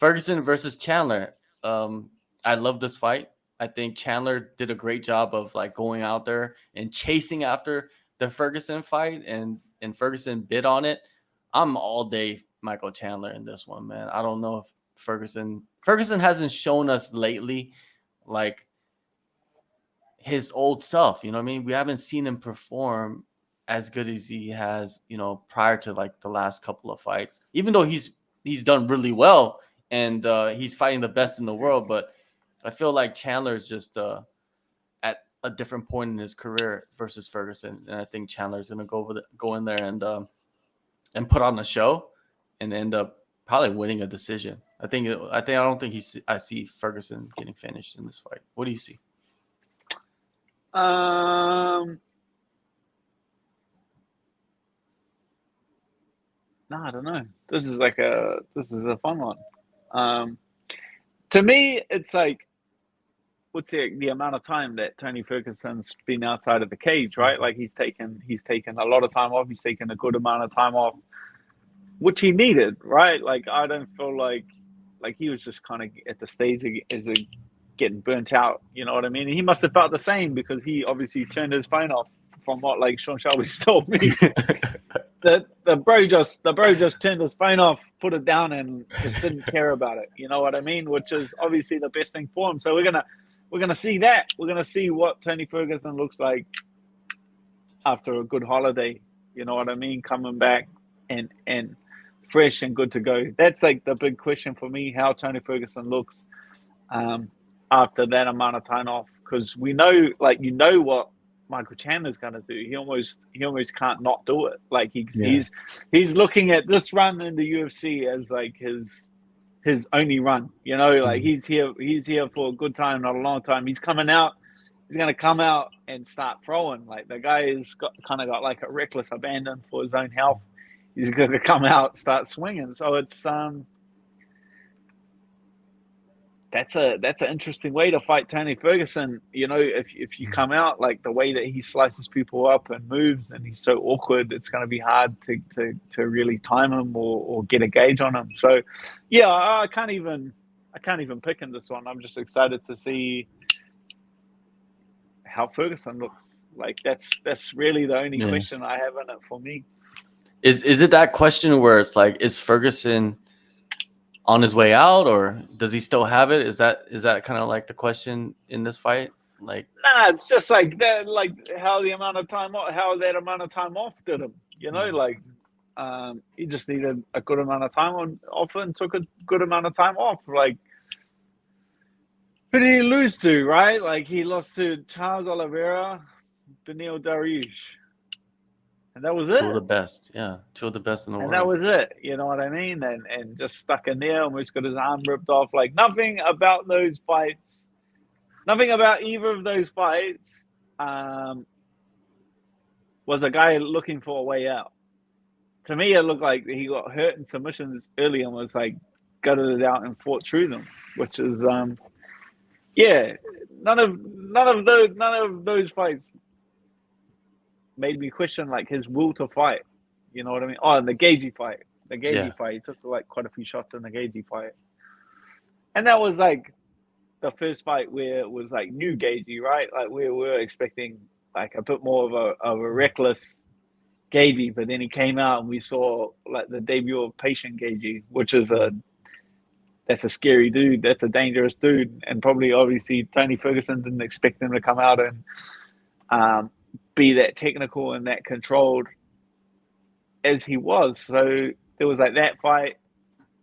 Ferguson versus Chandler. I love this fight. I think Chandler did a great job of like going out there and chasing after the Ferguson fight, and Ferguson bid on it. I'm all day Michael Chandler in this one, man. I don't know if Ferguson hasn't shown us lately like his old self. You know what I mean? We haven't seen him perform as good as he has, prior to like the last couple of fights. Even though he's done really well and he's fighting the best in the world, but I feel like Chandler is just at a different point in his career versus Ferguson, and I think Chandler's gonna go in there and put on a show and end up probably winning a decision. I don't think I see Ferguson getting finished in this fight. What do you see? No, I don't know. This is a fun one. To me, it's like, what's the amount of time that Tony Ferguson's been outside of the cage, right? Like he's taken a lot of time off. He's taken a good amount of time off, which he needed, right? Like I don't feel like he was just kind of at the stage as a getting burnt out. You know what I mean? And he must have felt the same because he obviously turned his phone off, from what like Sean Shelby's told me. The bro just turned his phone off, put it down, and just didn't care about it. You know what I mean? Which is obviously the best thing for him. So we're gonna see that. We're gonna see what Tony Ferguson looks like after a good holiday. You know what I mean? Coming back and fresh and good to go. That's like the big question for me: how Tony Ferguson looks after that amount of time off. Because we know, like what Michael Chandler's going to do. He almost can't not do it. Like he's looking at this run in the UFC as like his only run. You know, like he's here for a good time, not a long time. He's coming out. He's going to come out and start throwing. Like the guy has got like a reckless abandon for his own health. He's going to come out, start swinging. So it's that's an interesting way to fight Tony Ferguson. You know, if you come out like the way that he slices people up and moves, and he's so awkward, it's going to be hard to really time him or get a gauge on him. So, yeah, I can't even pick in this one. I'm just excited to see how Ferguson looks. Like that's really the only question I have in it for me. Is it that question where it's like, is Ferguson on his way out, or does he still have it? Is that kind of like the question in this fight? Like, nah, it's just like that, like how that amount of time off did him. You know, like he just needed a good amount of time off and took a good amount of time off. Like, who did he lose to? Right, like he lost to Charles Oliveira, Beneil Dariush. And that was it. Two of the best in the world. And that was it. You know what I mean? And just stuck in there, almost got his arm ripped off. Like nothing about those fights, nothing about either of those fights was a guy looking for a way out. To me, it looked like he got hurt in submissions early and was like gutted it out and fought through them, which is none of those fights made me question like his will to fight. You know what I mean? Oh, and the Gagey fight. Fight. He took like quite a few shots in the Gagey fight. And that was like the first fight where it was like new Gagey, right? Like we were expecting like a bit more of a reckless Gagey, but then he came out and we saw like the debut of patient Gagey, which is that's a scary dude. That's a dangerous dude. And probably obviously Tony Ferguson didn't expect him to come out and be that technical and that controlled as he was. So there was like that fight.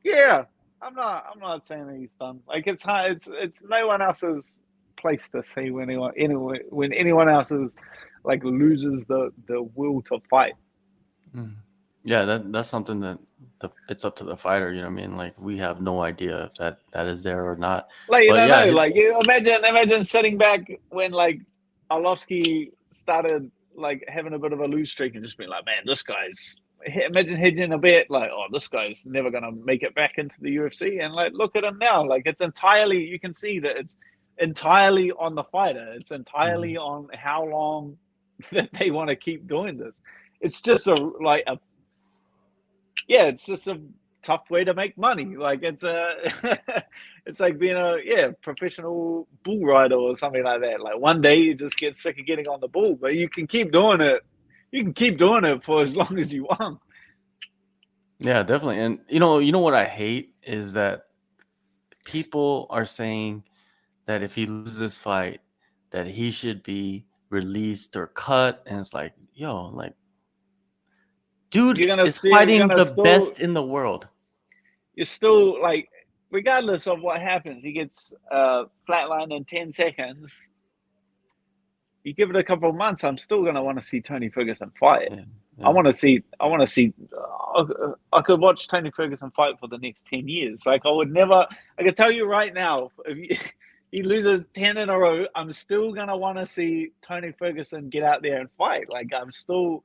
Yeah, I'm not saying that he's done. Like it's hard. It's no one else's place to say when anyone else is like loses the will to fight. Yeah, that's something that it's up to the fighter. You know what I mean? Like we have no idea if that is there or not. Like you don't know. Like you imagine sitting back when like Arlovsky started like having a bit of a lose streak and just being like, man, this guy's. Imagine hedging a bet like, oh, this guy's never gonna make it back into the UFC, and like look at him now. Like it's entirely, you can see that it's entirely on the fighter. It's entirely on how long that they want to keep doing this. It's just it's just a tough way to make money. Like it's it's like being a professional bull rider or something like that. Like one day you just get sick of getting on the bull, but you can keep doing it. You can keep doing it for as long as you want. Yeah, definitely. And you know what I hate is that people are saying that if he loses this fight, that he should be released or cut. And it's like, yo, like, dude is You're fighting gonna the still best in the world. you're still like, regardless of what happens, he gets flatlined in 10 seconds. You give it a couple of months, I'm still gonna want to see Tony Ferguson fight. Yeah, I yeah. want to see. I want to see. I could watch Tony Ferguson fight for the next 10 years. Like I would never. I can tell you right now, if he loses 10 in a row, I'm still gonna want to see Tony Ferguson get out there and fight. Like I'm still.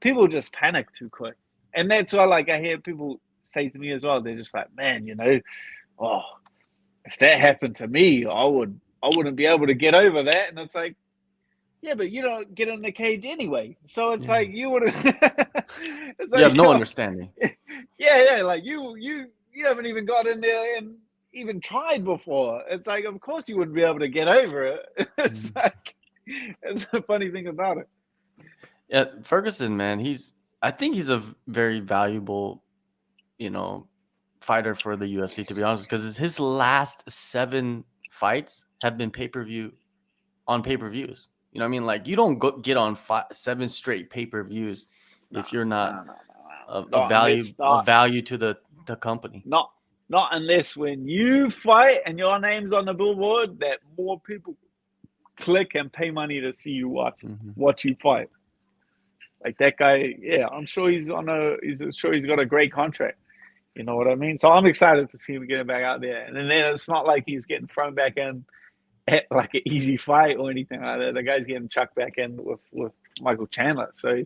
People just panic too quick, and that's why. Like I hear people say to me as well. They're just like, man, oh, if that happened to me, I wouldn't be able to get over that. And it's like, yeah, but you don't get in the cage anyway. So it's Yeah. like you would have. It's You have like, no understanding. yeah. Like you haven't even got in there and even tried before. It's like, of course you wouldn't be able to get over it. It's like, it's the funny thing about it. Yeah, Ferguson, man, I think he's a very valuable, fighter for the UFC, to be honest, because his last 7 fights have been pay-per-views. You know what I mean? Like you don't get on 7 straight pay-per-views No, if you're not no. a Not value unless a value to the company. not unless when you fight and your name's on the billboard, that more people click and pay money to see you watch you fight. Like that guy, yeah, I'm sure he's sure he's got a great contract. You know what I mean? So I'm excited to see him getting back out there. And then it's not like he's getting thrown back in at like an easy fight or anything like that. The guy's getting chucked back in with Michael Chandler. So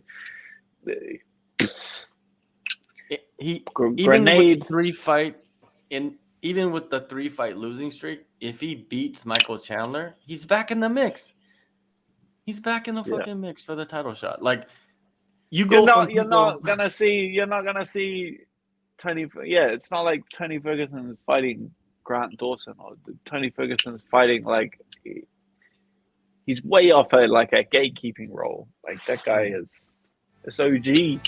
He even with the grenade. 3-fight even with the 3-fight losing streak, if he beats Michael Chandler, he's back in the mix. He's back in the Yeah. fucking mix for the title shot. Like you go from You're people. not gonna see Tony. Yeah, it's not like Tony Ferguson is fighting Grant Dawson or Tony Ferguson is fighting like he's way off like a gatekeeping role. Like that guy is OG.